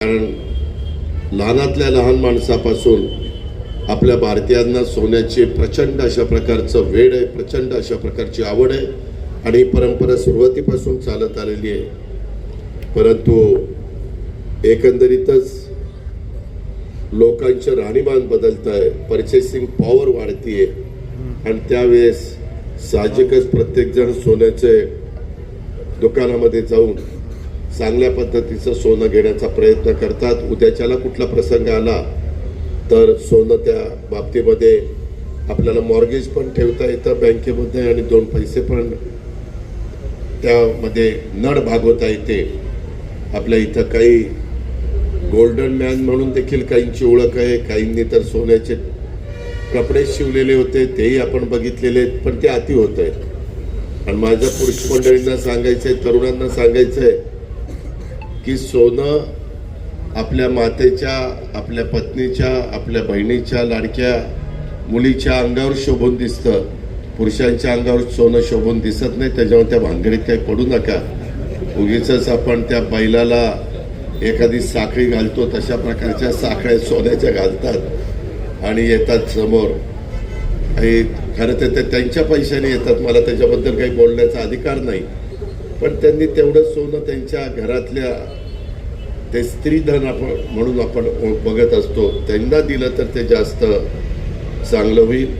कारण लहानातल्या लहान माणसापासून आपल्या भारतीयांना सोन्याची प्रचंड अशा प्रकारचं वेड आहे, प्रचंड अशा प्रकारची आवड आहे आणि ही परंपरा सुरुवातीपासून चालत आलेली आहे। परंतु एकंदरीतच लोकांचे राहणीमान बदलत आहे, परचेसिंग पॉवर वाढतीये आणि त्यावेळेस साहजिकच प्रत्येक जण सोन्याचे दुकानामध्ये जाऊन चांगल्या पद्धतीचं सोनं घेण्याचा प्रयत्न करतात। उद्याच्याला कुठला प्रसंग आला तर सोनं त्या बाबतीमध्ये आपल्याला मॉर्गेज पण ठेवता येतं बँकेमध्ये आणि 2 पैसे पण त्यामध्ये नड भागवता येते। आपल्या इथं काही गोल्डन मॅन म्हणून देखील काहींची ओळख आहे, काहींनी तर सोन्याचे कपडे शिवलेले होते तेही आपण बघितलेले आहेत, पण ते अति होत आहे। आणि माझ्या पुरुष मंडळींना सांगायचंय, तरुणांना सांगायचंय की सोनं आपल्या मातेच्या, आपल्या पत्नीच्या, आपल्या बहिणीच्या, लाडक्या मुलीच्या अंगावर शोभून दिसतं, पुरुषांच्या अंगावर सोनं शोभून दिसत नाही। त्याच्यामुळे त्या भानगडीत काही पडू नका। उगीच आपण त्या बैलाला एखादी साखळी घालतो तशा प्रकारच्या साखळ्या सोन्याच्या घालतात आणि येतात समोर। काही खरं तर ते त्यांच्या पैशाने येतात, मला त्याच्याबद्दल काही बोलण्याचा अधिकार नाही, पण त्यांनी तेवढं सोनं त्यांच्या घरातल्या ते स्त्रीधन म्हणून आपण बघत असतो, त्यांना दिलं तर ते जास्त चांगलं होईल।